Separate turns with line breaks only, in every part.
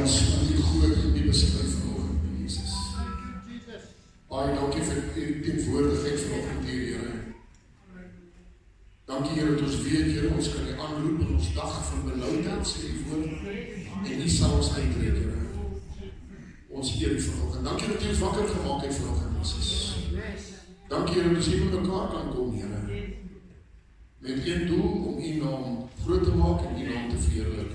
ons die groot en die beskryf vanoggend, Jesus. Baie dankie vir die teenwoordigheid vanoggend hier, Here. Dankie, Here, dat ons weet, Here, ons kan die aanroep in ons dag van benoudheid, sê die woord, en nie sal ons uitreik, Here. Ons eer U vanoggend. Dankie dat U ons wakker gemaak het vanoggend, Jesus. Dankie, Here, dat ons hier met mekaar kan kom, Here. Met een doel om U naam groot te maak en U naam te verheerlik.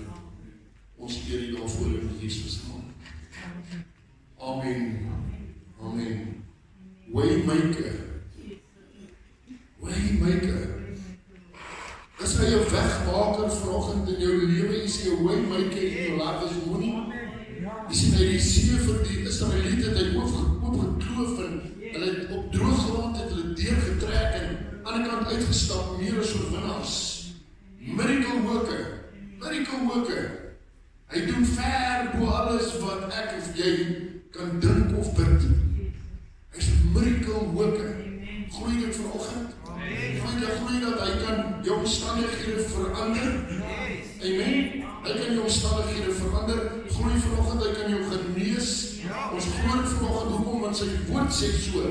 Ons eer U daarvoor in Jesus naam. Amen. Amen. Waymaker. Waymaker. Is hy 'n wegmaker vanoggend in jou lewe? Is hy 'n waymaker in jou lewe? Is moenie. Jy sien hy die see vir die Israeliete het hy oopgekloof en hulle het op droë grond het hulle deurgetrek en aan die kant uitgestap, meer as oorwinnaars. Miracle worker. Miracle worker. Hy doen ver bo alles wat ek of jy kan dink of bid. Hy's 'n miracle worker. Glooi dit vanoggend. Glooi dat hy kan jou omstandighede verander. Amen. Hy kan jou omstandighede verander. Glooi vanoggend, hy kan jou genees. Ons glo vanoggend hoekom, want sy woord sê so.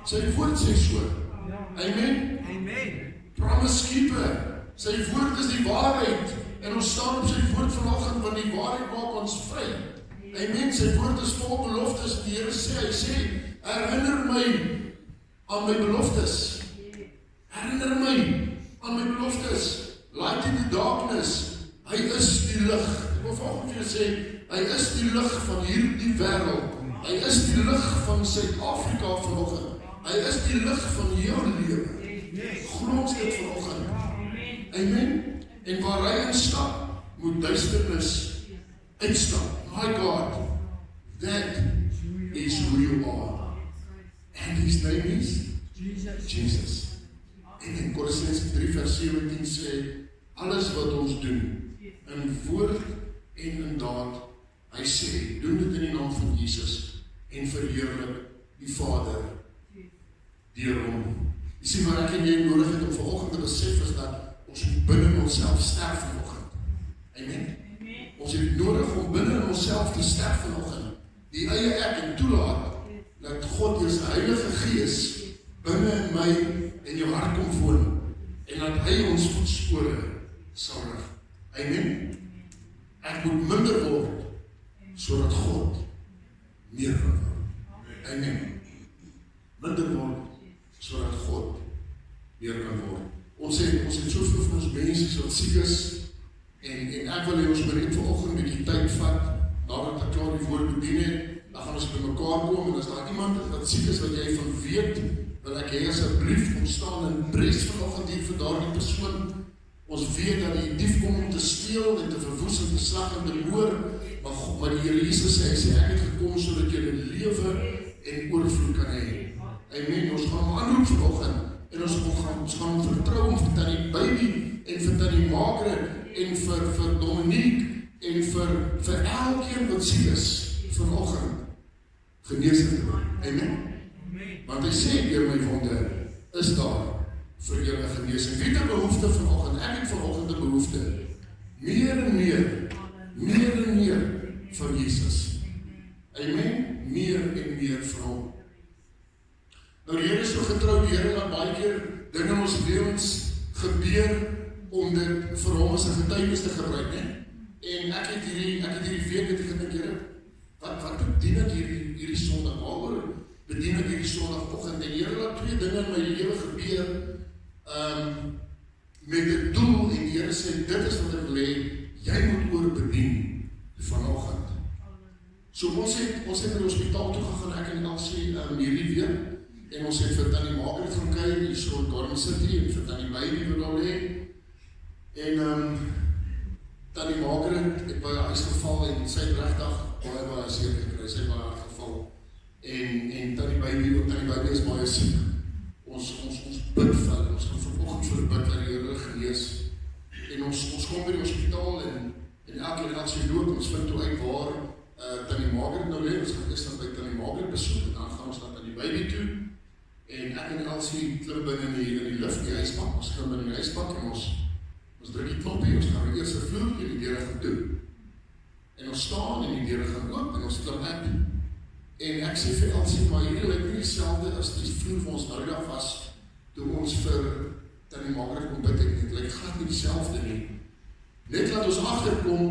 Sy woord sê so. Amen. Amen. Promise keeper. Sy woord is die waarheid. En ons staan op sy woord vanoggend, want die waarheid maak ons vry. Amen. Sy woord is vol beloftes. Die Here sê, hy sê, herinner my aan my beloftes. Herinner my aan my beloftes. Light in the darkness. Hy is die lig. Ek wil vanoggend vir jou sê, hy is die lig van hierdie wêreld. Hy is die lig van Suid-Afrika vanoggend. Hy is die lig van jou lewe. Glo ons dit vanoggend. Amen. En waar hy instap, moet duisternis uitstap. My God, that is who you are. And his name is Jesus. En in Kolossense 3 vers 17 sê, alles wat ons doen, in woord en in daad, hy sê, doen dit in die naam van Jesus en verheerlik die Vader deur hom. Jy sien wat ek en jy nodig het om vanoggend te besef is dat ons moet binne onsself sterf vanoggend. Amen. Ons het nodig om binne onsself te sterf vanoggend. Die eie ek en toelaat dat God deur sy Heilige Gees binne in my en jou hart kom woon en dat hy ons voetspore sal rig. Amen. Ek moet minder word sodat God meer kan word. Amen. Minder word sodat God meer kan word. Ons het soveel van ons mense wat siek is en ek wil hê ons moet net vanoggend 'n bietjie tyd vat nadat ek klaar die woord bedien het. Dan gaan ons by mekaar kom en as daar iemand wat siek is wat jy van weet, wil ek hê asseblief kom staan en pres vanoggend hier vir daardie persoon. Ons weet dat die dief kom om te steel en te verwoes en te slag en te moord, maar die Here Jesus sê, ek het gekom sodat jy 'n lewe en oorvloed kan hê. Amen. Ons gaan hom aanroep vanoggend en ons gaan vertrou vir tannie Baby en vir tannie Margaret en vir Dominique en vir elkeen wat siek is vanoggend genees te word. Amen. Want hy sê deur my wonde is daar vir julle genesing. Wie het 'n behoefte vanoggend? Ek het vanoggend 'n behoefte. Meer en meer van Jesus. Amen. Meer en meer van hom. Nou die Here is so getrou, die Here laat baie keer dinge in ons lewens gebeur om dit vir hom as 'n getuienis te gebruik, né? En ek het hierdie week het gedink, Here, wat bedien ek hierdie Sondag? Waaroor bedien ek hierdie Sondagoggend? En die Here laat twee dinge in my lewe gebeur met 'n doel en die Here sê, dit is wat ek wil hê, jy moet oorbedien vanoggend. So ons het in die hospitaal toe gegaan, ek en Elsie hierdie week, en ons het vir tannie Margaret gaan kuier hier so in Garden City en vir tannie Baby wat daar lê. En tannie Margaret het by haar huis geval en sy het regtig baie seer gekry, sy het baie hard geval. En tannie Baby is baie siek. Ons bid vir hulle, ons gaan vanoggend vir bid dat die Here genees. En ons kom by die hospitaal en elke dag sy loop, ons vind toe uit waar tannie Margaret nou lê. Ons gaan eers dan by tannie Margaret besoek en dan gaan ons dan tannie Baby toe. En ek en Elsie klim binne in die lift, die huisbak, ons klim in die huisbak en ons druk die knoppie, ons gaan die eerste vloer en die deur gaan toe. En ons staan en die deure gaan oop en ons klim uit. En ek sê vir Elsie, maar hierdie lyk nie dieselfde as die vloer vir ons nou daar was, toe ons vir Tannie Margaret kom bid het, lyk glad nie dieselfde nie. Net laat ons agterkom,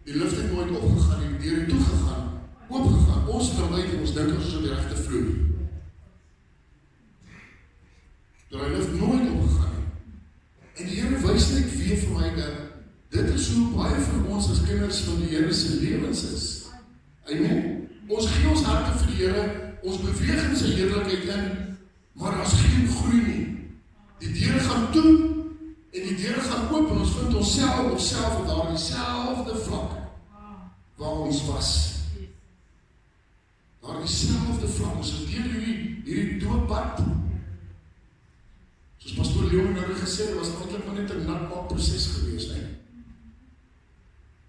die lift het nooit opgegaan en die deure toegegaan, oopgegaan. Ons klim uit en ons dink ons is op die regte vloer. Daar die lift nooit opgegaan nie. En die Here wys net weer vir my dat dit is hoe baie van ons as kinders van die Here se lewens is. Amen. Ons gee ons harte vir die Here, ons beweeg in sy heerlikheid in, maar daar's geen groei nie. Die deure gaan toe en die deure gaan oop en ons vind onsself op daardie selfde vlak waar ons was. Daardie selfde vlak, ons is deur hierdie dooppad. Soos Pastoor Leon nou gesê, dit was eintlik maar net 'n natmaakproses gewees, hè.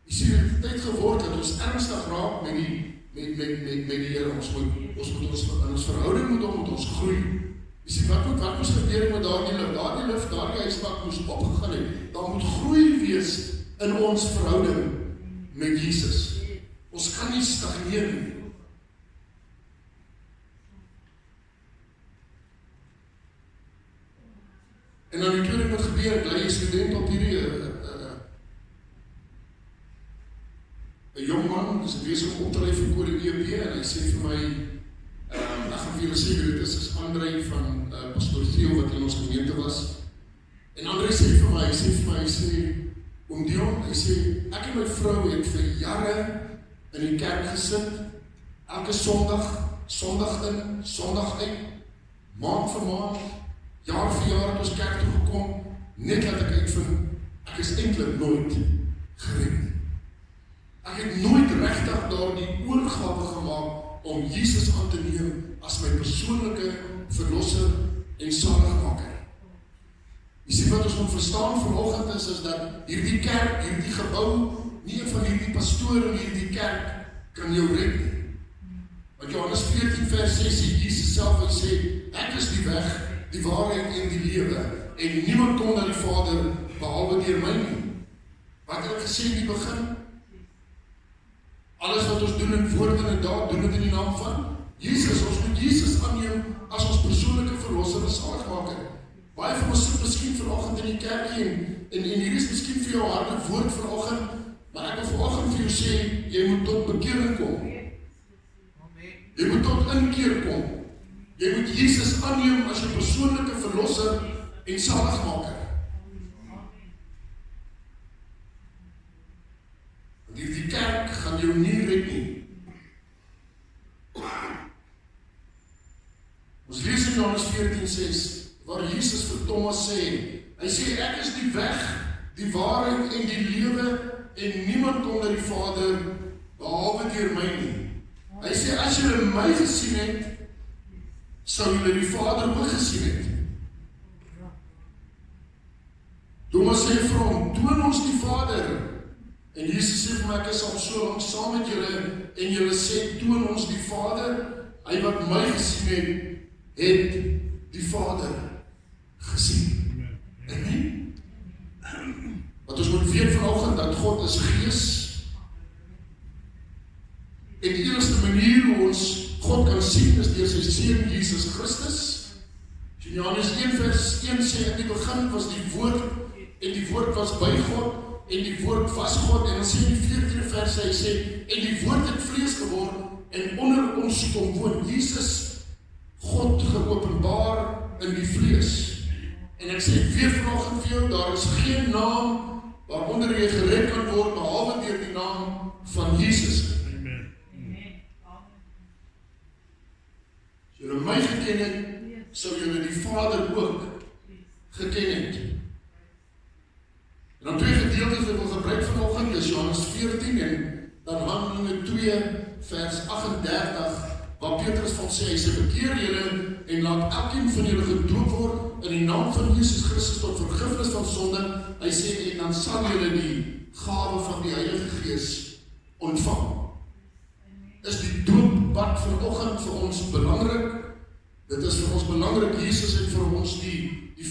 Jy sien, dit het tyd geword dat ons ernstig raak met die Here. Ons moet ons verhouding met hom, met ons groei. Jy sien, wat moes gebeur met daardie lift, daardie huisbak moes opgegaan het. Daar moet groei wees in ons verhouding met Jesus. Ons kan nie stagneer nie. En dan natuurlijk wat gebeur, bly jy student op hierdie een jong man, is bezig om op te ry vir Kode EB, en hy sê vir my, ek gaan vir julle sê, dit is André van Pastoor Theo, wat in ons gemeente was, en André sê vir my, hy sê, oom Dion, hy sê, ek en my vrou het vir jare in die kerk gesit, elke Sondag in, Sondag uit, maand vir maand, jaar vir jaar het ons kerk toe gekom, net laat ek uitvind, ek is eintlik nooit gered. Ek het nooit regtig daar die oorgawe gemaak om Jesus aan te neem as my persoonlike verlosser en saligmaker. Jy sien wat ons moet verstaan vanoggend is dat hierdie kerk, hierdie gebou, nie een van hierdie pastore in hierdie kerk kan jou red nie. Want Johannes 14 vers 6 sê Jesus self, hy sê, ek is die weg, die waarheid en die lewe, en niemand kom na die Vader behalwe deur my nie. Wat het ek gesê in die begin? Alles wat ons doen in woord en in daad, doen dit in die naam van Jesus. Ons moet Jesus aanneem as ons persoonlike verlosser en saligmaker. Baie van ons sit miskien vanoggend in die kerk en hier is miskien vir jou harde woord vanoggend, maar ek wil vanoggend vir jou sê, jy moet tot bekering kom. Jy moet tot inkeer kom. Jy moet Jesus aanneem as jou persoonlike verlosser en saligmaker. Want die kerk gaan jou nie red nie. Ons lees in Johannes 14:6, waar Jesus vir Thomas sê, hy sê, ek is die weg, die waarheid en die lewe, en niemand kom na die Vader behalwe deur my nie. Hy sê, as julle my gesien het, sou julle die Vader ook gesien het. Thomas sê vir hom, toon ons die Vader. En Jesus sê vir my, ek is al so lang saam met julle, en julle sê, toon ons die Vader. Hy wat my gesien het die Vader gesien. Amen. Wat ons moet weet vanoggend, dat God is gees. En die enigste manier hoe ons God kan sien is deur sy seun Jesus Christus. In Johannes 1 vers 1 sê, in die begin was die woord, en die woord was by God, en die woord was God, en dan sê in die 14e vers, hy sê, en die woord het vlees geword, en onder ons kom woon Jesus, God geopenbaar in die vlees. En ek sê weer vanoggend vir jou, daar is geen naam waaronder jy gered kan word, behalwe deur die naam van Jesus. As julle my geken het, sou julle die Vader ook geken het. En dan twee gedeeltes wat ons gebruik vanoggend, is Johannes 14 en dan Handelinge 2 vers 38, waar Petrus van sê, hy sê, bekeer julle en laat elkeen van julle gedoop word in die naam van Jesus Christus tot vergifnis van sonde. Hy sê, en dan sal julle die gawe van die Heilige Gees ontvang. Is die dooppad vanoggend vir ons belangrik? Dit is vir ons belangrik. Jesus het vir ons die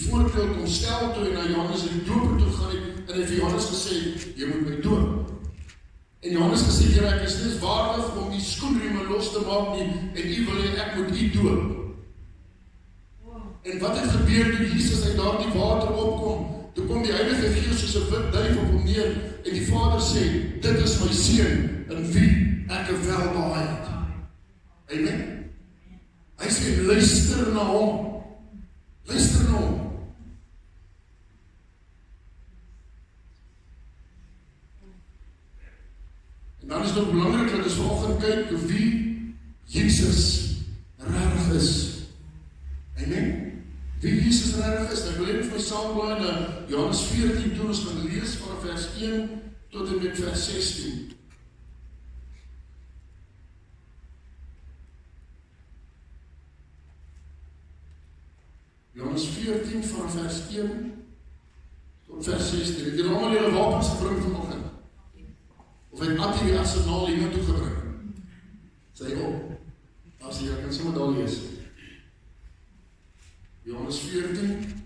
voorbeeld kom stel toe en na Johannes die doper toe gaan het, en hy vir Johannes gesê, jy moet my doop. En Johannes gesê, Here, ek is nie waardig om die skoenrieme los te maak nie, en U wil hê ek moet U doop. En wat het gebeur toe Jesus uit daardie water opkom? Toe kom die Heilige Gees soos 'n wit duif op hom neer, en die Vader sê, dit is my seun, in wie ek welbehaag het. Amen. Hy sê, luister na hom. Luister na hom. En dan is dit belangrik dat ons vanoggend kyk wie Jesus regtig is. Amen. Wie Jesus regtig is. Ek wil net vir my saamblaai na Johannes 14 toe ons gaan lees van vers 1 tot en met vers 16. Johannes 14 van vers 1 tot vers 16. Het julle almal julle wapens gebring vanoggend? Of het Attie die arsenaal hier naartoe gebring? Sê op. As jy kan sommer daar lees. Johannes 14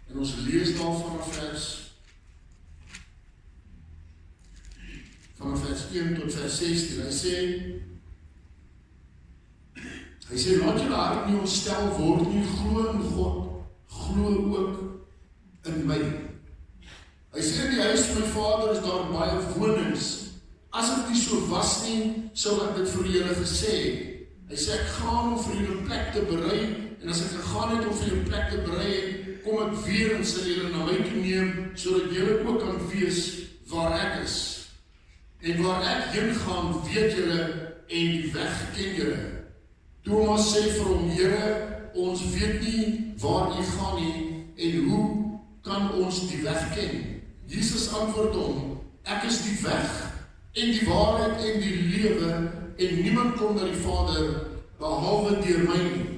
en ons lees daar vanaf vers 1 tot vers 16. Hy sê, laat julle hart nie ontstel word nie, glo in God, glo ook in my. Hy sê, in die huis van my Vader is daar baie wonings. As dit nie so was nie, sou ek dit vir julle gesê. Hy sê, ek gaan om vir julle 'n plek te berei, en as ek gegaan het om vir julle 'n plek te berei, kom ek weer en sal julle na my toe neem, sodat julle ook kan wees waar ek is. En waar ek heen gaan, weet julle, en die weg ken julle. Thomas sê vir hom, Here, ons weet nie waar U gaan nie, en hoe kan ons die weg ken? Jesus antwoord hom, ek is die weg, en die waarheid en die lewe, en niemand kom na die Vader, behalwe deur my nie.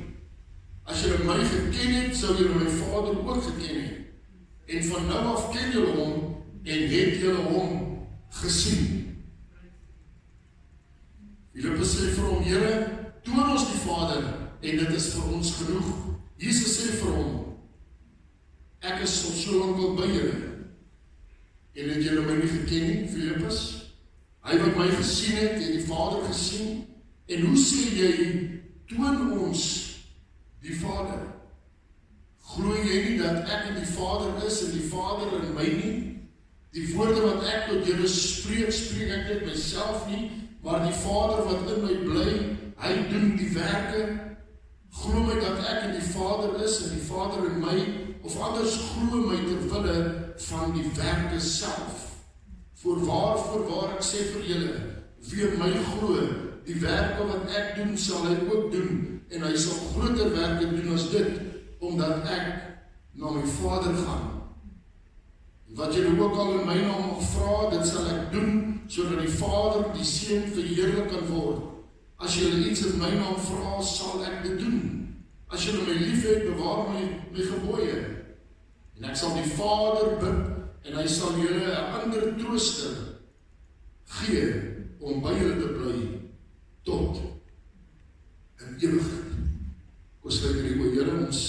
As julle my geken het, sou julle my Vader ook geken het. En van nou af ken julle hom, en het julle hom gesien. Filippus sê vir hom, Here, toon ons die Vader, en dit is vir ons genoeg. Jesus sê vir hom, ek is al so lank al by julle, en het julle my nie geken nie, Filippus? Hy wat my gesien het, en die Vader gesien, en hoe sê jy, toon ons die Vader? Glo jy nie dat ek in die Vader is, en die Vader in my nie? Die woorde wat ek tot julle spreek, spreek ek net myself nie, maar die Vader wat in my bly, hy doen die werke. Glo my dat ek in die Vader is, en die Vader in my, of anders glo my ter wille van die werke self. Voorwaar ek sê vir julle, wie in my glo, die werke wat ek doen, sal hy ook doen, en hy sal groter werke doen as dit, omdat ek na my Vader gaan. Wat julle ook al in my naam mag vra, dit sal ek doen, sodat die Vader die Seun verheerlik kan word. As julle iets in my naam vra, sal ek dit doen. As julle my lief het, bewaar my gebooie. En ek sal die Vader bid, en hy sal julle 'n ander trooster gee, om by julle te bly, tot in ewigheid. Ons sluit hierdie oor, Here, ons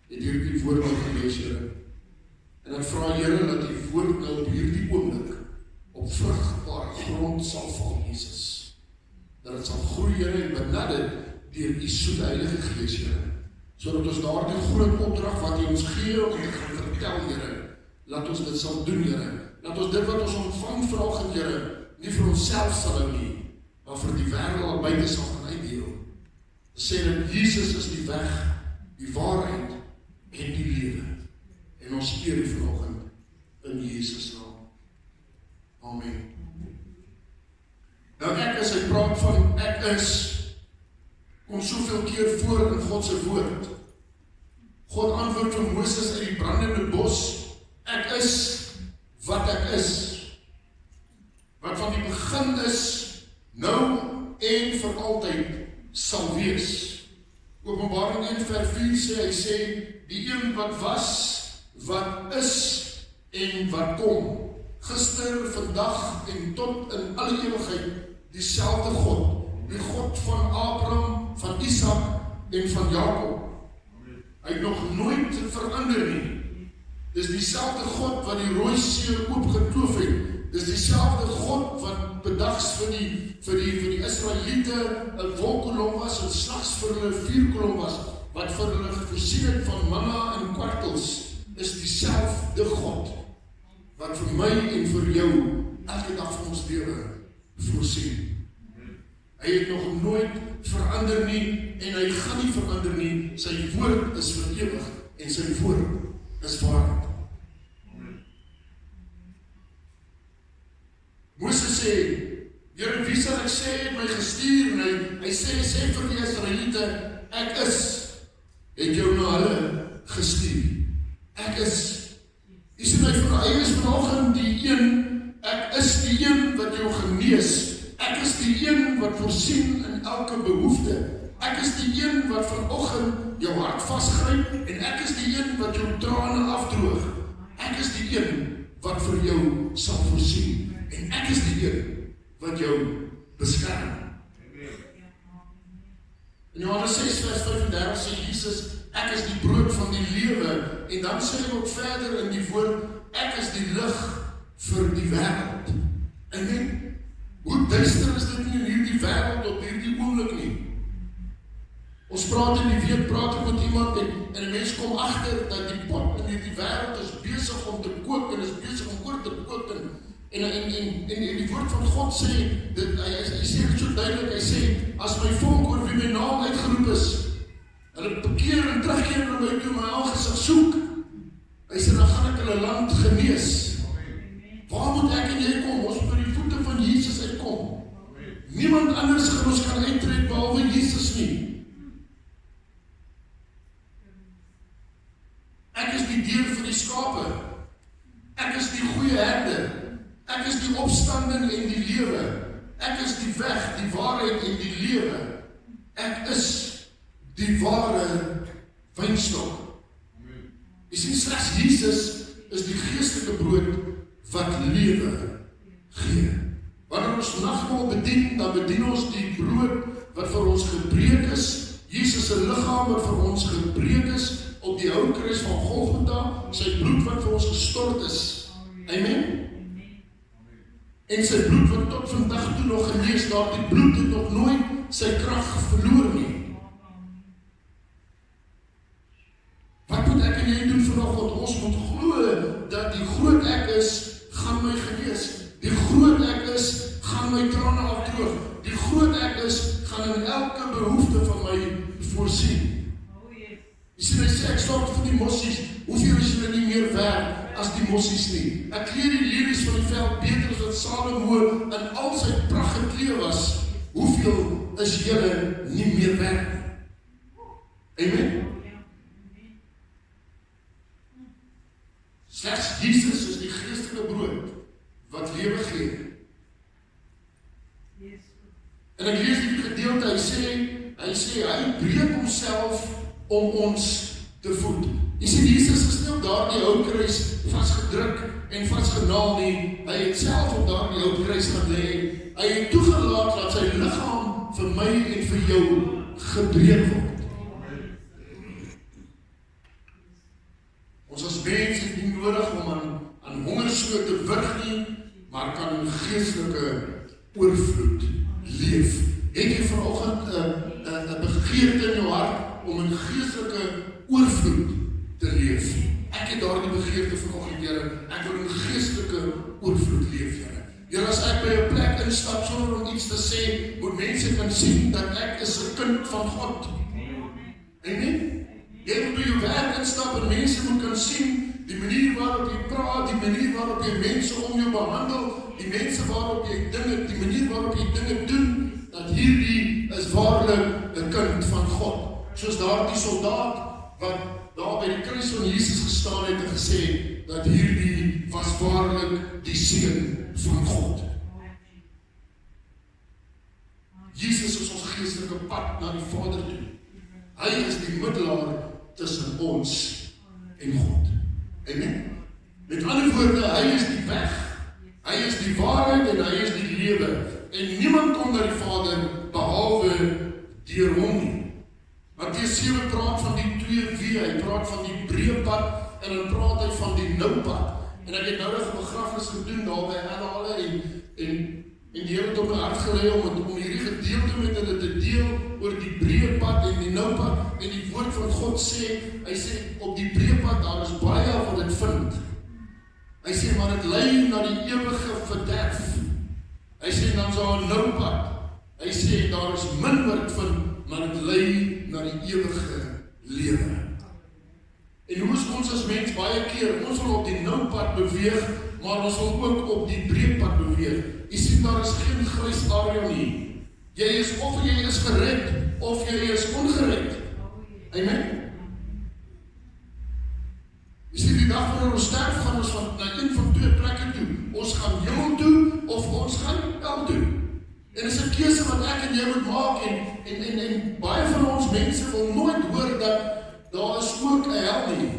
het hierdie woord al gelees, Here. En ek vra, Here, dat die woord nou op hierdie oomblik op vrugbare grond sal val, Jesus. Dat het sal groei, Here, en benadde deur U soete Heilige Gees, Here. Sodat ons daardie groot opdrag wat U ons gee om te gaan vertel, Here, laat ons dit sal doen, Here. Laat ons dit wat ons ontvang vanoggend, Here, nie vir onsself sal hou nie, maar vir die wêreld al buite sal gaan uitdeel. Sê dat Jesus is die weg, die waarheid en die lewe. En ons eer U vanoggend in Jesus naam. Amen. Nou ek is, hy praat van ek is, kom soveel keer voor in God se woord. God antwoord vir Moses uit die brandende bos, ek is wat ek is. Wat van die begin is, nou en vir altyd sal wees. Openbaring 1 vers 4 sê, hy sê, die een wat was, wat is en wat kom. Gister, vandag en tot in alle ewigheid dieselfde God. Die God van Abraham, van Isak en van Jakob. Hy het nog nooit verander nie. Dis dieselfde God wat die Rooi See oopgekloof het. Dis dieselfde God wat bedags vir die Israeliete 'n wolkkolom was en snags vir hulle 'n vuurkolom was, wat vir hulle voorsien het van manna en kwartels, is dieselfde God wat vir my en vir jou elke dag van ons lewe voorsien. Hy het nog nooit verander nie en hy gaan nie verander nie. Sy woord is vir ewig en sy woord is waarheid. Moses sê, Here, wie sal ek sê het my gestuur? En hy sê vir die Israeliete, ek het jou na hulle gestuur. Ek is. Jy sê my vir hy is vanoggend die een, ek is die een wat jou genees. Ek is die een wat voorsien in elke behoefte. Ek is die een wat vanoggend jou hart vasgryp en ek is die een wat jou trane afdroog. Ek is die een wat vir jou sal voorsien. En ek is die een wat jou beskerm. In Johannes 6 vers 35 sê Jesus, ek is die brood van die lewe. En dan sê hy ook verder in die woord, ek is die lig vir die wêreld. Amen. Hoe duister is dit nie in hierdie wêreld op hierdie oomblik nie. Ons praat in die week, praat met iemand en 'n mens kom agter dat die pot in hierdie wêreld is besig om te kook en is besig om oor te kook en die woord van God sê, hy sê dit so duidelik, hy sê, as my volk oor wie my naam uitgeroep is, hulle bekeer en terugkeer na my toe, my aangesig soek, hy sê, dan gaan ek hulle land genees. Waar moet ek en jy kom? Ons moet by die voete van Jesus uitkom. Niemand anders gaan ons kan uittred behalwe Jesus nie. Ek is die deur vir die skape. Ek is die goeie herde. Ek is die opstanding en die lewe. Ek is die weg, die waarheid en die lewe. Ek is die ware wynstok. Jy sien, slegs Jesus is die geestelike brood wat lewe gee. Wanneer ons nagmaal bedien, dan bedien ons die brood wat vir ons gebreek is. Jesus se liggaam wat vir ons gebreek is op die houtkruis van Golgotha, sy bloed wat vir ons gestort is. Amen. En sy bloed wat tot vandag toe nog genees, die bloed het nog nooit sy krag verloor nie. Wat moet ek en jy doen vanoggend? Ons moet glo dat die groot ek is, gaan my genees. Die groot ek is, gaan my trane afdroog. Die groot ek is, gaan in elke behoefte van my voorsien. Jy sien, hy sê, ek sorg vir die mossies. Hoeveel is julle nie meer werd as die mossies nie? Ek kleer die lelies van die veld beter as wat Salomo in al sy pragt gekleed was. Hoeveel is julle nie meer werd nie? Amen? Slegs Jesus is die geestelike brood wat lewe gee. En ek lees die gedeelte, hy sê, hy breek homself om ons te voed. Jy sien, Jesus is nie op daardie houtkruis vasgedruk en vasgenaal nie. Hy het self op daardie houtkruis gaan lê. Hy het toegelaat dat sy liggaam vir my en vir jou gebreek word. Ons as mens het nie nodig om aan hongersnood te wrig nie, maar kan in geestelike oorvloed leef. Het jy vanoggend 'n begeerte in jou hart om in geestelike oorvloed te leef? Ek het daardie begeerte vanoggend, Here. Ek wil in geestelike oorvloed leef, Here. Here, as ek by 'n plek instap sonder om iets te sê, moet mense kan sien dat ek is 'n kind van God. Amen? Jy moet by jou werk instap en mense moet kan sien die manier waarop jy praat, die manier waarop jy mense om jou behandel, die mense waarop jy die manier waarop jy dinge doen, dat hierdie is waarlik 'n kind van God. Soos daardie soldaat wat daar by die kruis van Jesus gestaan het en gesê dat hierdie was waarlik die seun van God. Jesus is ons geestelike pad na die Vader toe. Hy is die middelaar tussen ons en God. Amen. Met ander woorde, hy is die weg, hy is die waarheid en hy is die lewe. En niemand kom na die Vader behalwe deur hom nie. Matteus 7 praat van die 2 weë, hy praat van die breë pad en dan praat hy van die nou pad. En ek het nou 'n begrafnis gedoen daar by Adelaide En die Here het op my hart gelê om hierdie gedeelte met hulle te deel oor die breë pad en die nou pad. En die woord van God sê, hy sê op die breë pad daar is baie wat dit vind. Hy sê maar dit lei na die ewige verderf. Hy sê dan sal 'n nou pad. Hy sê daar is min wat dit vind, maar dit lei na die ewige lewe. En hoe is ons as mens baie keer, ons wil op die nou pad beweeg, maar ons wil ook op die breë pad beweeg. Jy sien, daar is geen grys area nie. Jy is of jy is gered, of jy is ongered. Amen. Jy sien, die dag wanneer ons sterf, gaan ons na een van twee plekke toe. Ons gaan hemel toe, of ons gaan hel toe. En is 'n keuse wat ek en jy moet maak, en baie van ons mense wil nooit hoor dat daar is ook 'n hel nie.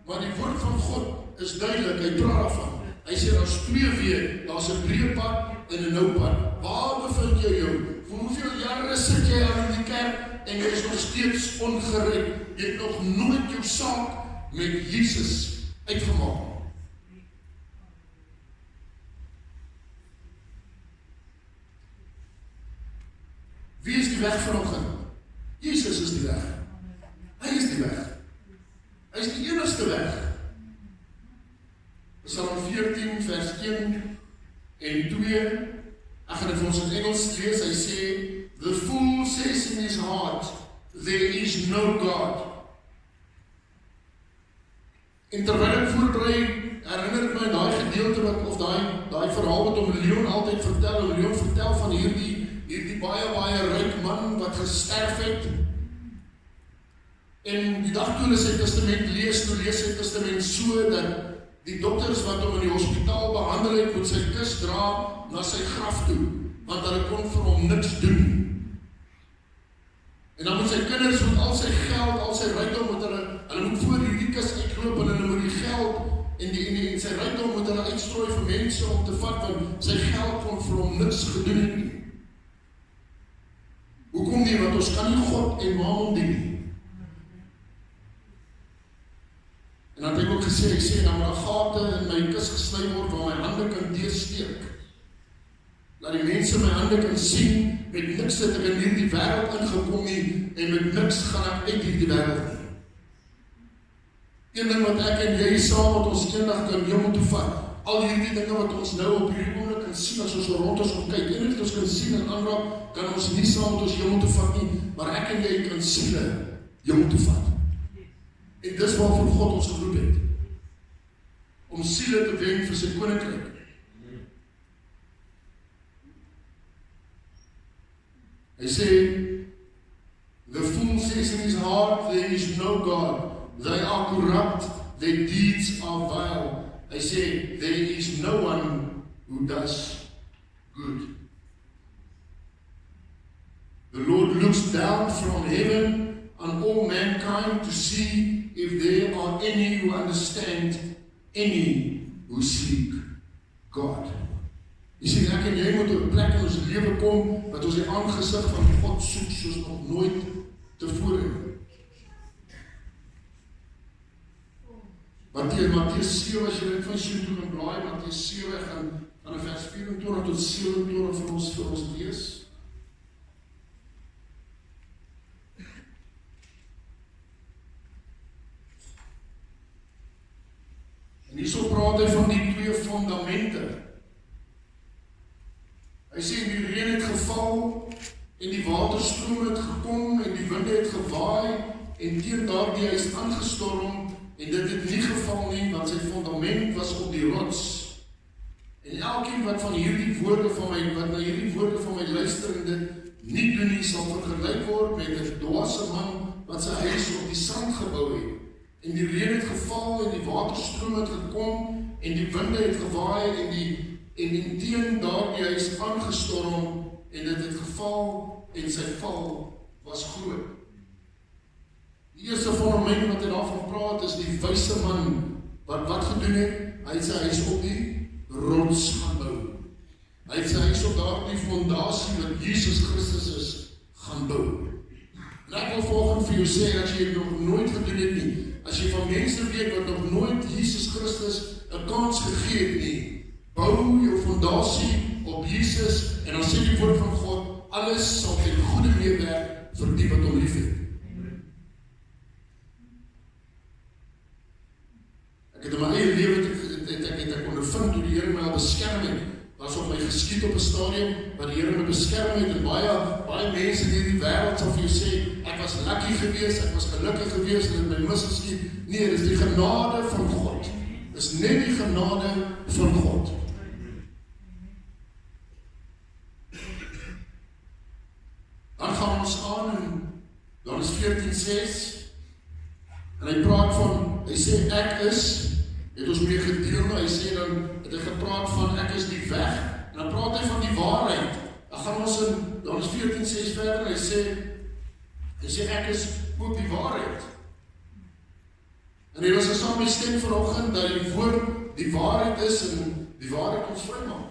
Maar die woord van God is duidelik, hy praat daarvan. Hy sê, daar's twee weë, daar's 'n breë pad en 'n nou pad. Waar bevind jy jou? Vir hoeveel jare sit jy al in die kerk en jy is nog steeds ongered? Jy het nog nooit jou saak met Jesus uitgemaak. Wie is die weg vanoggend? Jesus is die weg. Hy is die weg. Hy is die enigste weg. Psalm 14 vers 1 en 2. Ek gaan dit vir ons in Engels lees. Hy sê, the fool says in his heart, there is no God. En terwyl ek voorberei, herinner ek my daai gedeelte of daai verhaal wat om Leon altyd vertel. Leon vertel van hierdie baie ryk man wat gesterf het. En die dag toe hulle sy testament lees, toe lees sy testament so dat die dokters wat hom in die hospitaal behandel het, moet sy kus dra na sy graf toe, want hulle kon vir hom niks doen. En dan moet sy kinders met al sy geld, al sy rykdom, hulle moet voor hierdie kus uitloop en hulle moet die geld en sy rykdom moet hulle uitstrooi vir mense om te vat, want sy geld kon vir hom niks gedoen het nie. Hoekom nie? Want ons kan nie God en Mammon dien nie. En dan het ek ook gesê, ek sê, dan moet 'n gate in my kus gesny word waar my hande kan deursteek. Laat die mense my hande kan sien, met niks het ek in hierdie wêreld ingekom nie, en met niks gaan ek uit hierdie wêreld nie. Een ding wat ek en jy saam met ons eendag kan hemel toe vat, al hierdie dinge wat ons nou op hierdie oomblik kan sien, as ons rond ons om kyk, en wat ons kan sien en aanraak, kan ons nie saam met ons hemel toe vat nie, maar ek en jy kan siele hemel toe vat. En dis waarvoor God ons geroep het, om siele te wen vir sy koninkryk. Hy sê, the fool says in his heart, there is no God. They are corrupt, their deeds are vile. Hy sê, there is no one who does good. The Lord looks down from heaven on all mankind to see if there are any who understand, any who seek God. Jy sien, ek en jy moet op 'n plek in ons lewe kom, dat ons die aangesig van God soek soos nog nooit tevore. Matteus 7, as jy dit van sy toe kan blaai, Matteus 7 gaan van vers 24 tot 27 vir ons lees. En hierso praat hy van die twee fondamente. Hy sê, die reën het geval, en die waterstroom het gekom, en die winde het gewaai, en teen daardie huis aangestorm, en dit het nie geval nie, want sy fundament was op die rots. En elkeen wat van hierdie woorde van my, wat na hierdie woorde van my luister en dit nie doen nie, sal vergelyk word met 'n dwaase man wat sy huis op die sand gebou het. En die reën het geval, en die waterstroom het gekom, en die winde het gewaai, en teen daardie huis aangestorm, en dit het geval, en sy val was groot. Die eerste fundament wat hy daarvan praat, is die wyse man, wat gedoen het, hy het sy huis op die rots gaan bou. Hy het sy huis op daardie fondasie wat Jesus Christus is, gaan bou. En ek wil volgens vir jou sê, as jy het nog nooit gedoen het nie, as jy van mense weet wat nog nooit Jesus Christus 'n kans gegee het nie, bou jou fondasie op alles sal ten goeie meewerk vir die wat hom liefhet. Ek het in my eie lewe het ek ondervind hoe die Here my al beskerm het. Was op my geskied op 'n stadium waar die Here my beskerm het en baie mense in hierdie wêreld sal vir jou sê, ek was lucky geweest, ek was gelukkig geweest en het my misgeskied. Nee, dis die genade van God. Dis net die genade van God. Dan gaan ons aan in Johannes 14:6 en hy sê ek is, het ons mee gedeel, hy sê dan, het hy gepraat van ek is die weg, en dan praat hy van die waarheid. Dan gaan ons in Johannes 14:6 verder, hy sê ek is ook die waarheid. En hier is 'n saam met stem vanoggend dat die woord die waarheid is en die waarheid ons vrymaak.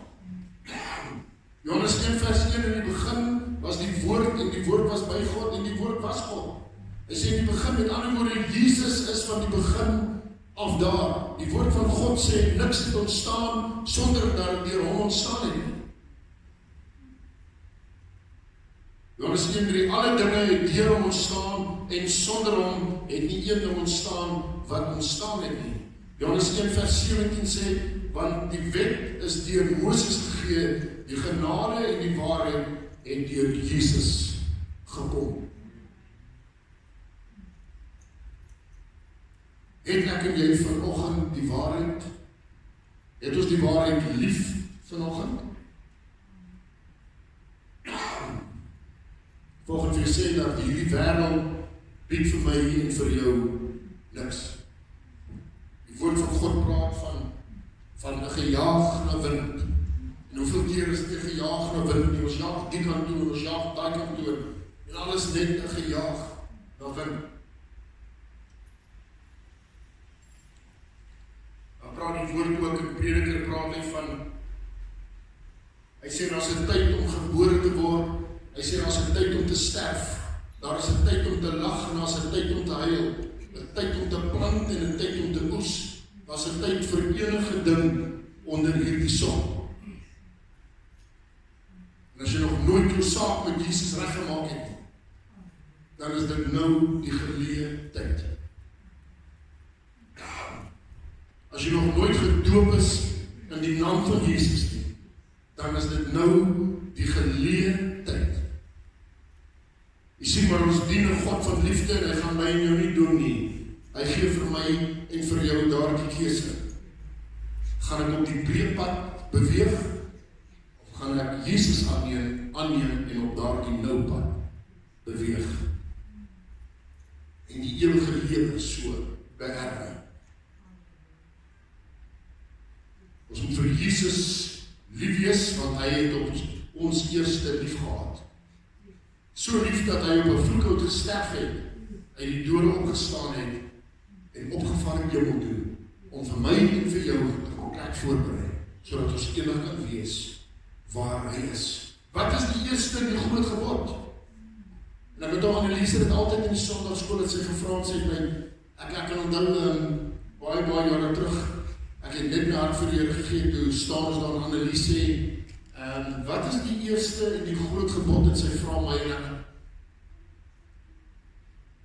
Johannes 1:1 in die begin was die woord en die woord was by God en die woord was God. Hy sê in die begin, met ander woorde, Jesus is van die begin af daar. Die woord van God sê niks het ontstaan sonder dat dit deur hom ontstaan het. Johannes 1:3, alle dinge het deur hom ontstaan en sonder hom het nie een ding ontstaan wat ontstaan het nie. Johannes 1:17 sê, want die wet is deur Moses gegee, die genade en die waarheid het deur Jesus gekom. Het ek en jy vanoggend die waarheid? Het ons die waarheid lief vanoggend? Volgens vir sê dat hierdie wêreld bied vir my en vir jou niks. Die woord van God praat van 'n gejaag na wind. En hoeveel keer is dit gejaag na wind? Ons jaag die kant toe, ons jaag daai kant toe. En alles net 'n gejaag na wind. Dan praat die woord ook in Prediker praat hy van, hy sê daar's 'n tyd om gebore te word, hy sê daar's 'n tyd om te sterf, daar is 'n tyd om te lag en daar's 'n tyd om te huil, 'n tyd om te plant en 'n tyd om te oes, daar's 'n tyd vir enige ding onder hierdie son. En as jy nog nooit jou saak met Jesus reggemaak het, dan is dit nou die geleë tyd. As jy nog nooit gedoop is in die naam van Jesus nie, dan is dit nou die geleë tyd. Jy sien maar ons dien 'n God van liefde en hy gaan my en jou nie doen nie. Hy gee vir my en vir jou daardie keuse. Gaan ek op die breë pad beweeg of gaan ek Jesus aanneem en op daardie nou pad beweeg en die ewige lewe so beerwe. Ons moet vir Jesus lief wees, want hy het ons eerste lief gehad. So lief dat hy op 'n vloekhout gesterf het, uit die dode opgestaan het en opgevaar in hemel toe, om vir my en vir jou 'n plek voorberei, sodat ons eendag kan wees waar hy is. Wat is die eerste en die groot gebod? En ek het al Anneliese dit altyd in die sondagskool het sy gevra, sê my, ek kan onthou baie jare terug, ek het net my hart vir die Here gegee, toe staan ons daar aan Anneliese, wat is die eerste en die groot gebod, en sy vra my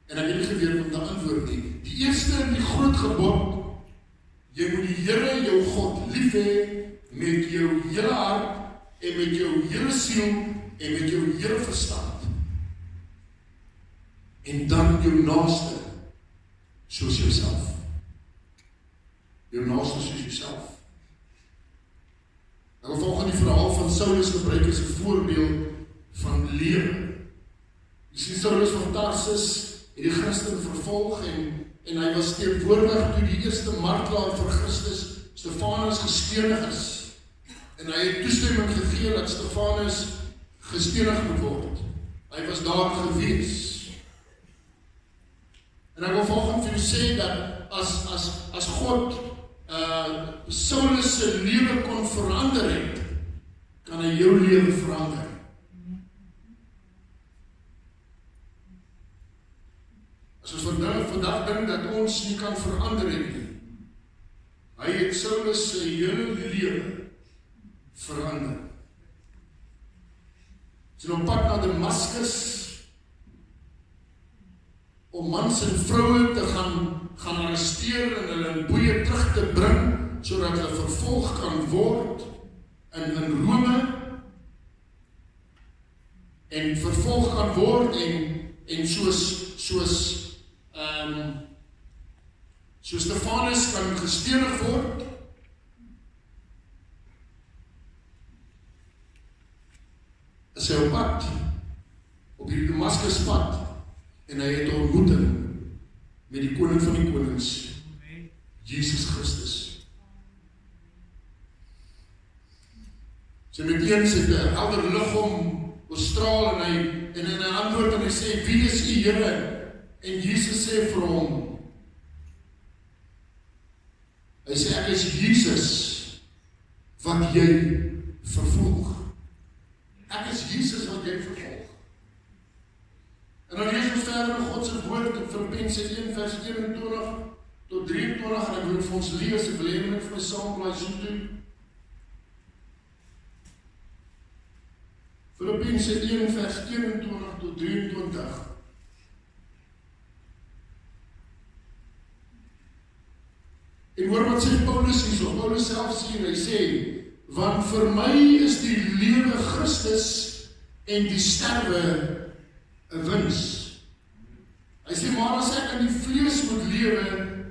en ek het nie geweet om te antwoord nie. Die eerste en die groot gebod, jy moet die Here jou God lief hê met jou hele hart en met jou hele siel en met jou hele verstand. En dan jou naaste soos jouself. Jou naaste soos jouself. Ek wil volgens die verhaal van Saulus gebruik as 'n voorbeeld van lewe. Jy sien, Saulus van Tarsus het die Christen vervolg en hy was teenwoordig toe die eerste martelaar vir Christus, Stefanus, gestenig is. En hy het toestemming gegee dat Stefanus gestenig moet word. Hy was daar gewees. En ek wil volgens vir jou sê dat as God Saulus se lewe kon verander het, kan hy jou lewe verander. As ons vandag dink dat ons nie kan verander het nie, hy het Saulus se hele lewe verander. Sy op pad na Damaskus om mans en vroue te gaan arresteer en hulle in boeie terug te bring, sodat hulle vervolg kan word in Rome, en vervolg kan word en soos Stefanus kan gestenig word. Is hy op pad, op die Damaskus pad, en hy het 'n ontmoeting met die koning van die konings, Jesus Christus. So meteens het 'n helder lig hom oorstraal en hy antwoord en hy sê, wie is u Here? En Jesus sê vir hom, hy sê, ek is Jesus wat jy vervolg. Ek is Jesus wat jy vervolg. En dan lees ons verder in God se woord in Filippense 1 vers 21 tot 23 en ek wil vir ons lees, ek wil hê net vir my saam blaai so toe. Filippense 1 vers 21 tot 23. En hoor wat sê Paulus hierso. Paulus self sê, hy sê, want vir my is die lewe Christus en die sterwe 'n wins. Hy sê, maar as ek in die vlees moet lewe,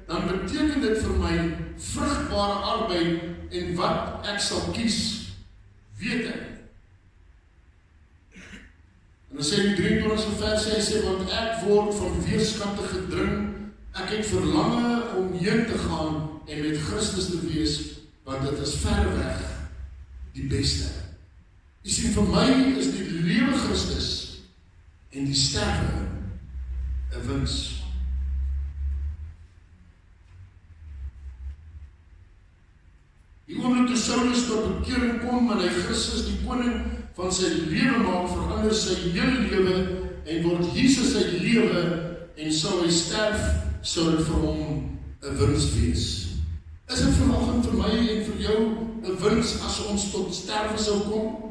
dan beteken dit vir my vrugbare arbeid en wat ek sal kies, weet ek. En dan sê in die 23ste vers, hy sê, want ek word van weerskante gedring, ek het verlange om heen te gaan en met Christus te wees, want dit is ver weg die beste. Jy sien, vir my is die lewe Christus en die sterwe 'n wins. Die oomblik toe Saulus tot bekering kom en hy Christus die koning van sy lewe maak, verander sy hele lewe en word Jesus sy lewe en sou hy sterf, sou dit vir hom 'n wins wees. Is dit vanoggend vir my en vir jou 'n wins as ons tot sterwe sou kom?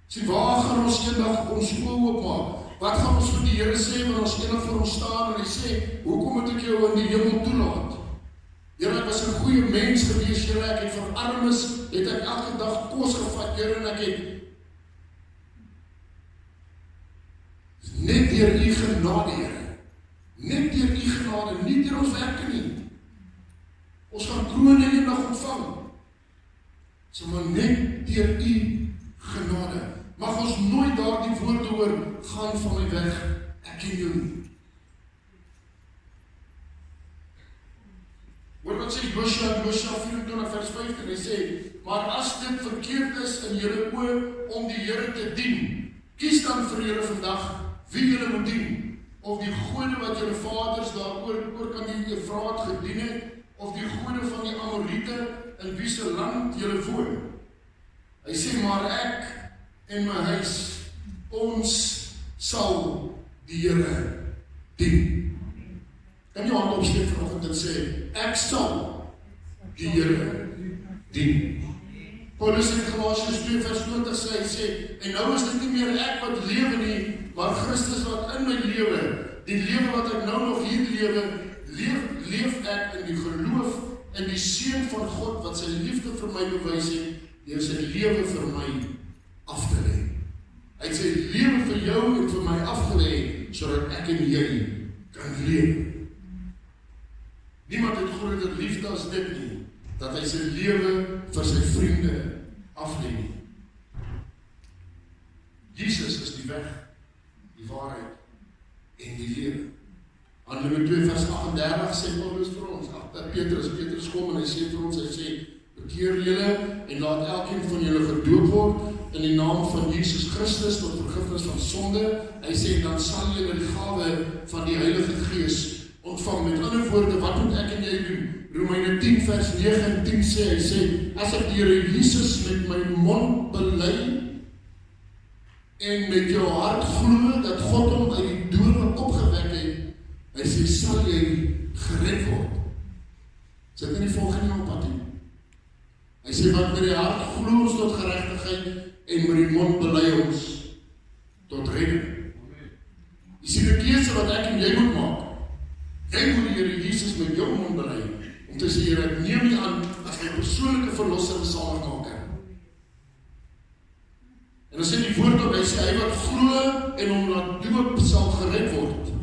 Sien, waar gaan ons eendag ons oë oopmaak? Wat gaan ons vir die Here sê wanneer ons eendag voor hom staan en hy sê, hoekom moet ek jou in die hemel toelaat? Here, ek was 'n goeie mens gewees, Here, ek het vir armes, het ek elke dag kos gevat, Here, en ek het net deur u genade, Here. Net deur u genade, nie deur ons werke nie. Ons gaan krone eendag ontvang. So maar net deur u genade. Mag ons nooit daardie woorde hoor, gaan van my weg, ek ken jou nie. Hoor wat sê Josua 24 vers 15, hy sê, maar as dit verkeerd is in julle oë om die Here te dien, kies dan vir julle vandag wie julle moet dien, of die gode wat julle vaders daaroor kan die Efraat gedien het, of die gode van die Amoriete in wie se land julle woon. Hy sê, maar ek en my huis, ons sal die Here dien. Kan jy hand opsteek vanoggend en sê, ek sal die Here dien. Paulus in Galasiërs 2 vers 20 sê, hy sê, en nou is dit nie meer ek wat lewe nie, maar Christus wat in my lewe, die lewe wat ek nou nog hier leef ek in die geloof in die Seun van God wat sy liefde vir my bewys het, deur sy lewe vir my af te lê. Hy het sy lewe vir jou en vir my afgelê, sodat ek en jy kan leef. Niemand het groter liefde as dit nie, dat hy sy lewe vir sy vriende aflê nie. Jesus is die weg, die waarheid en die lewe. Handelinge 2 vers 38 sê Paulus vir ons, Petrus kom en hy sê vir ons, hy sê, bekeer julle en laat elkeen van julle gedoop word in die naam van Jesus Christus tot vergifnis van sonde. Hy sê, dan sal julle die gawe van die Heilige Gees ontvang. Met ander woorde, wat moet ek en jy doen? Romeine 10 vers 9 en 10 sê, hy sê, as ek die Here Jesus met my mond bely en met jou hart glo dat God hom uit die dode opgewek het, hy sê, sal jy gered word. Sit in die volgende op pad. Hy sê, wat met die hart glo ons tot geregtigheid en met die mond bely ons tot redding. Jy sien die keuse wat ek en jy moet maak. Jy moet die Here Jesus met jou mond bely, om te sê, Here, ek neem nie aan as my persoonlike verlosser en saligmaker. En dan sê die woord op, hy sê, hy wat glo en hom laat doop sal gered word.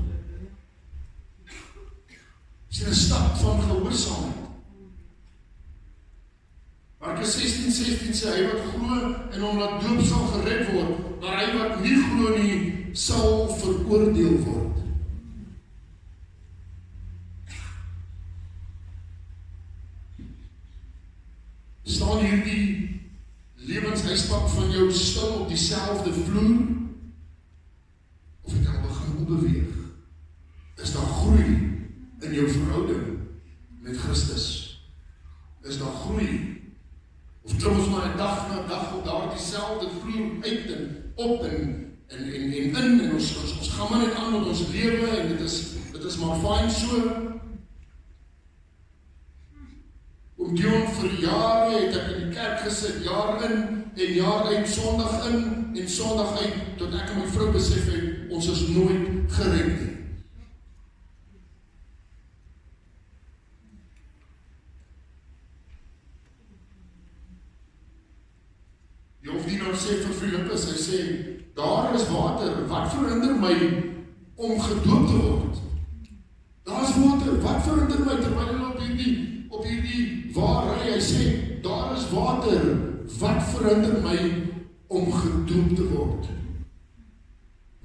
Dit is 'n stap van gehoorsaamheid. Markus 16:16 sê, hy wat glo en hom laat doop sal gered word, maar hy wat nie glo nie, sal veroordeel word. Staan hierdie lewenshuispak van jou stil op dieselfde vloer, of het al begin opbeweeg? Is daar groei in jou verhouding met Christus? Is daar groei? Of klim ons maar 'n dag na dag op daar dieselfde vloer uit en op en in en ons gaan maar net aan met ons lewe en dit is maar fyn so. Om Dion vir jare het ek in die kerk gesit, jaar in en jaar uit, Sondag in en Sondag uit, tot ek en my vrou besef het, ons is nooit gered nie. Die hofdienaar sê vir Filippus, hy sê, daar is water, wat verhinder my om gedoop te word? Daar is water, wat verhinder my terwyl hulle op hierdie waarheid, hy sê, daar is water, wat verhinder my om gedoop te word?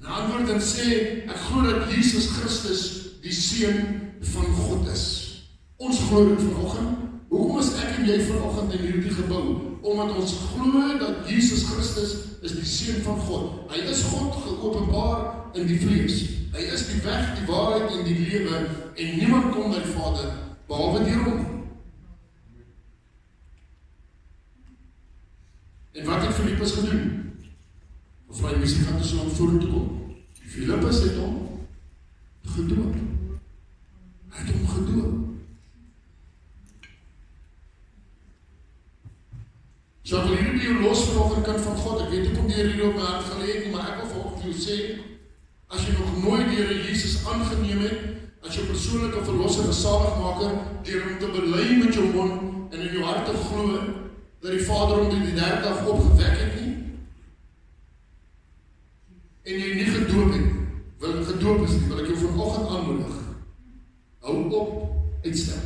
En antwoord en sê, ek glo dat Jesus Christus die Seun van God is. Ons glo dit vanoggend. Hoekom is ek en jy vanoggend in hierdie gebou? Omdat ons glo dat Jesus Christus is die Seun van God. Hy is God geopenbaar in die vlees. Hy is die weg, die waarheid en die lewe en niemand kom by die Vader behalwe deur hom. En wat het Filippus gedoen? Of my musikante so aan vorentoe kom. Filippus het hom gedoop. Hy het hom gedoop. So ek wil hierdie by jou los vanoggend, kind van God. Ek weet hoe kom die Here hier op my hart gelê nie, maar ek wil vanoggend vir jou sê, as jy nog nooit die Here Jesus aangeneem het, as jou persoonlike verlosser en saligmaker, deur hom te bely met jou mond en in jou hart te glo dat die Vader hom die derde dag opgewek het nie, en jy nie gedoop het, wil gedoop is nie, wil ek jou vanoggend aanmoedig. Hou op uitstel.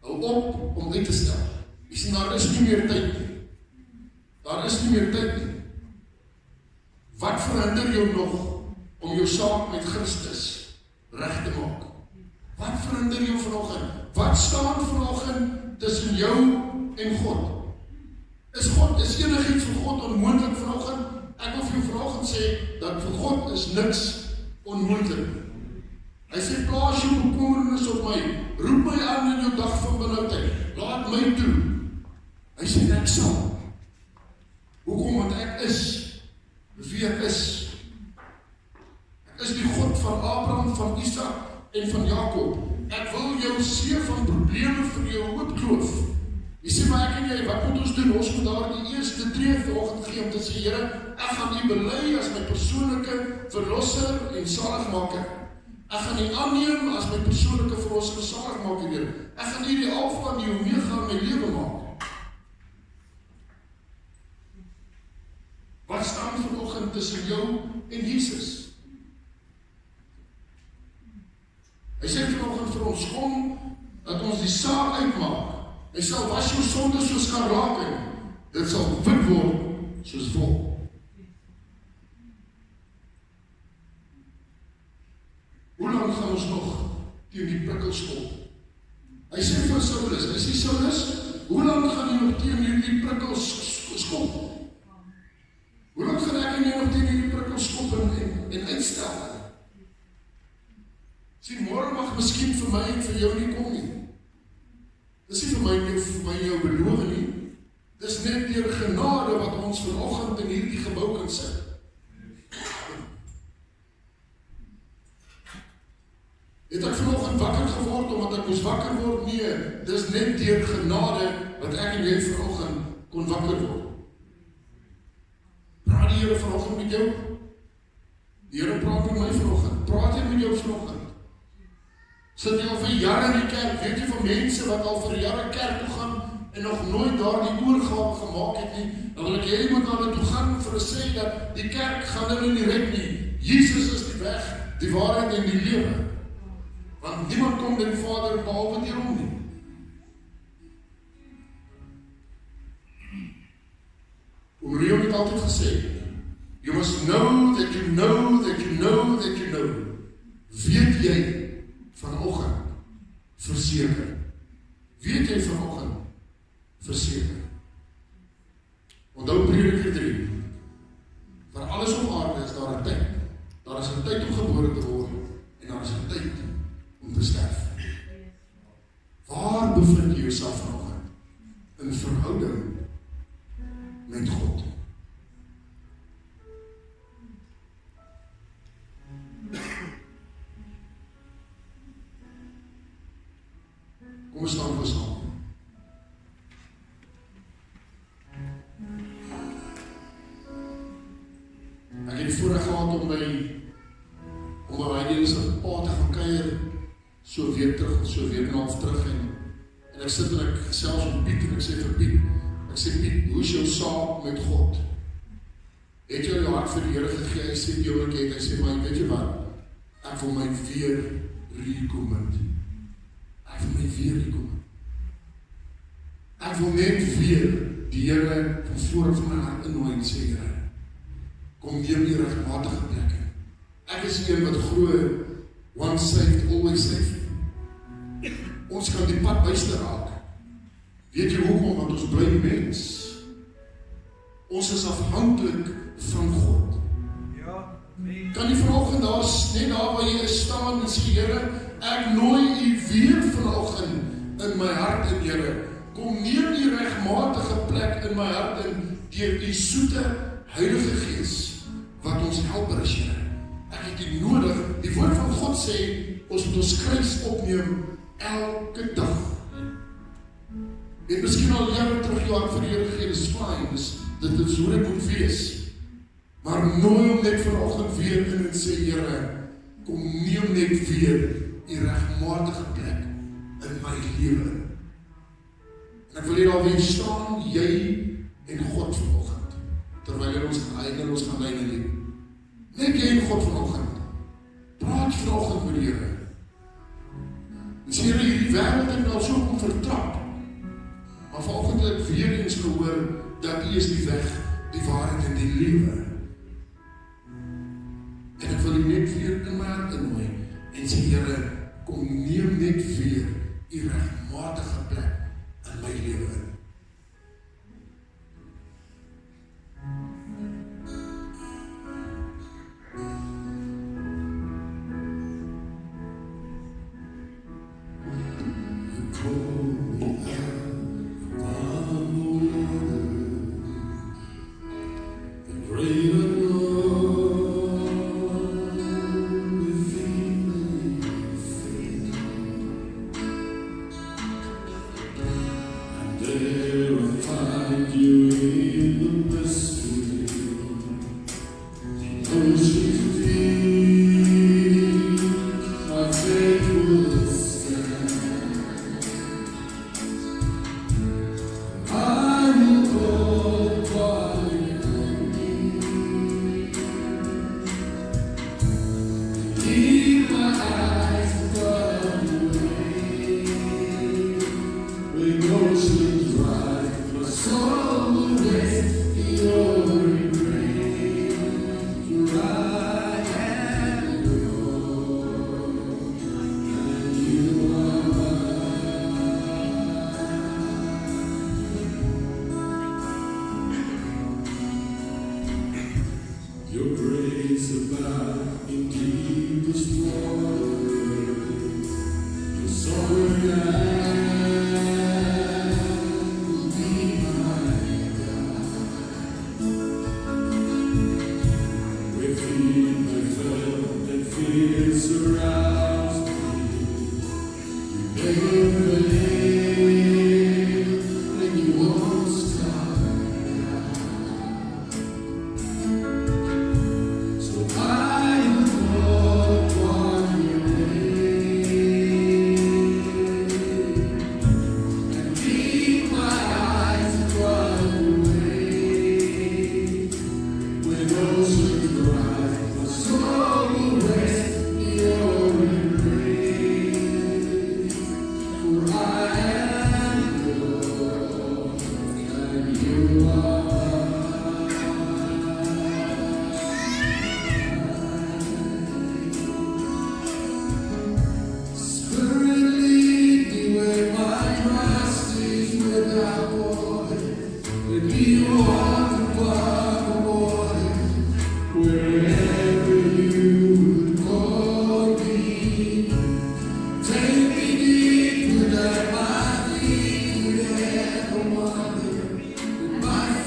Hou op om uit te stel. Jy sien, daar is nie meer tyd nie. Daar is nie meer tyd nie. Wat verhinder jou nog om jou saak met Christus reg te maak? Wat verhinder jou vanoggend? Wat staan vanoggend tussen jou en God? Is enigiets vir God onmoontlik vanoggend? Ek wil vir jou vanoggend sê, dat vir God is niks onmoontlik. Hy sê, plaas jou bekommernis op my, roep my aan in jou dag van benoudheid, laat my toe. Hy sê, ek sal. Hoekom? Want ek is wie ek is. Ek is die God van Abraham, van Isak en van Jakob. Ek wil jou see van probleme vir jou oopkloof. Jy sê, maar ek en jy, wat moet ons doen? Ons moet daar die eerste tree vanoggend gee om te sê, Here, ek gaan U bely as my persoonlike verlosser en saligmaker. Ek gaan U aanneem as my persoonlike verlosser en saligmaker, Here. Ek gaan U die alfa en die omega in my lewe maak. Wat staan vanoggend tussen jou en Jesus? Hy sê vanoggend vir ons, kom, dat ons die saak uitmaak. Hy sal was jou sonde soos skarlaken, dit sal wit word soos wol. Hoe lang gaan ons nog teen die prikkels kom? Hy sê vir Saulus, hy sê Saulus, hoe lang gaan jy nog teen die prikkels skop? Hoe lang gaan ek en jy nog teen die prikkels skop en uitstel? Sien, môre mag miskien vir my en vir jou nie kom nie. Dis nie vir my en jou beloof nie. Dis net deur genade wat ons vanoggend in hierdie gebou kan sit. Het ek vanoggend wakker geword omdat ek moes wakker word? Nee, dis net deur genade wat ek en jy vanoggend kon wakker word. Praat die Here vanoggend met jou? Die Here praat met my vanoggend. Praat hy met jou vanoggend? Sit jy al vir jare in die kerk? Weet jy van mense wat al vir jare kerk toe gaan en nog nooit daar die oorgawe gemaak het nie? Dan wil ek jy moet daar toe gaan vir sê dat die kerk gaan hulle nie red nie. Jesus is die weg, die waarheid en die lewe. Want niemand kom by die Vader behalwe deur hom nie. Oom Rio het altyd gesê, you must know that you know that you know that you know. Weet jy vanoggend verseker? Weet jy vanoggend verseker? Onthou Prediker 3. Vir alles op aarde is daar 'n tyd. Daar is 'n tyd om gebore te word en daar is 'n tyd om te sterf. Waar bevind jy jouself vanoggend? In verhouding met God. Kom ons staan voor saam. Ek het voorreg gehad om by Heidelse pa te gaan kuier, so week terug, so week en 'n half terug en ek sit en ek gesels met Piet en ek sê vir Piet, hoe is jou saak met God? Het jy jou hart vir die Here gegee? Hy sê eerlikheid, hy sê, maar weet jy wat? Ek wil my weer recommit. Ek wil my weer recommit. Ek wil net weer die Here van voor van my hart innooi en sê, Here, kom neem die regmatige plekke. Ek is een wat glo, once saved, always saved. Ons kan die pad byste raak. Weet jy hoekom? Want ons bly mens. Ons is afhanklik van God.
Ja,
kan nie vanoggend net daar waar jy staan en sê, Here, ek nooi u weer vanoggend in my hart in, Here. Kom neem die regmatige plek in my hart in deur die soete Heilige Gees wat ons helper is, Here. Ek het u nodig. Die woord van God sê ons moet ons kruis opneem elke dag. En miskien al jare terug jou hart vir die Here gegee, is fyn, dit is hoe dit moet wees. Maar nooi hom net vanoggend weer in en sê, Here, kom neem net weer die regmatige plek in my lewe. En ek wil hier alweer staan, jy en God vanoggend, terwyl ons gaan lei in lewe. Net jy en God vanoggend. Praat vanoggend met die Here. En sê, Here, hierdie wêreld het nou so kom vertrap. Maar vanoggend het ek weer eens gehoor dat U is die weg, die waarheid en die lewe. En ek wil U net weer in my hart innooi en sê, Here, kom neem net weer U regmatige plek in my lewe in.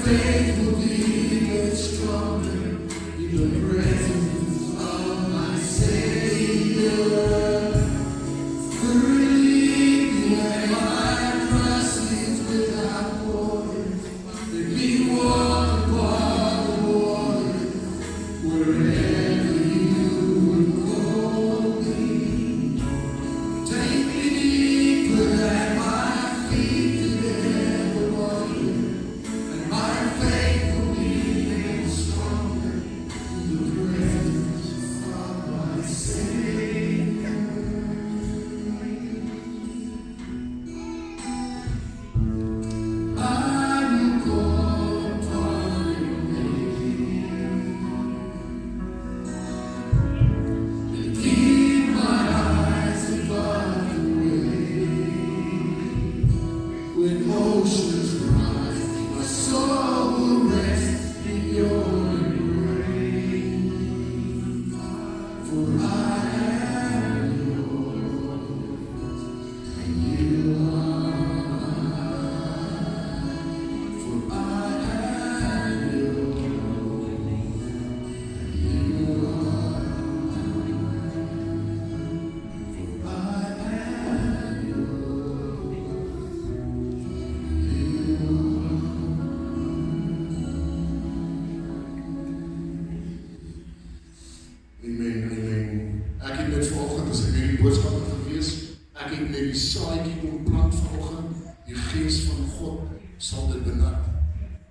faith will be made stronger in the presence of my Savior. The relief when my trust is without borders. Let me walk upon the waters wherever you would call me. Take me deeper than my feet could ever wander, and my faith will be made stronger in the presence of my Savior. I will call upon your name and keep my eyes above the waves. When oceans rise, my soul will rest in your embrace. For I am yours, and you are mine. For I am yours, and you are mine. For I am yours. Amen, amen. Ek het net vanoggend as ek hierdie boodskap het gewees, ek het net die saadjie kom plant vanoggend. Die Gees van God sal dit benut.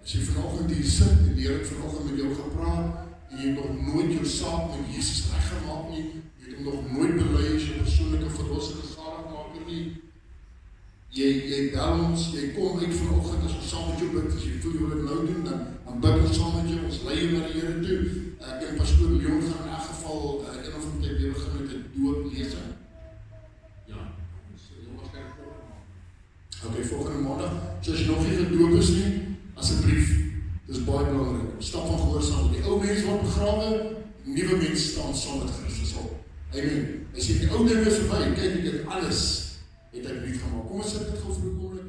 As jy vanoggend hier sit en die Here het vanoggend met jou gepraat en jy het nog nooit jou saak met Jesus reggemaak nie, jy het hom nog nooit bely as jou persoonlike verlosser en saligmaker nie. Jy bel ons, jy kom uit vanoggend as ons saam met jou bid, as jy voel jy wil dit nou doen, dan bid ons saam met jou, ons lei jou na die Here toe. Ek en pastoor Leon gaan in elk geval een of ander tyd weer begin met 'n dooplesing. Ja, ons heel waarskynlik volgende maand. Okay, volgende maandag. So as jy nog nie gedoop is nie, asseblief, dis baie belangrik. Stap van gehoorsaam. Die ou mens word begrawe, nuwe mens staan saam met Christus op. Amen. As jy die ou dinge verby, kyk ek dit alles het ek niet gemaakt. Kom ons sit dit gou vir 'n oomblik.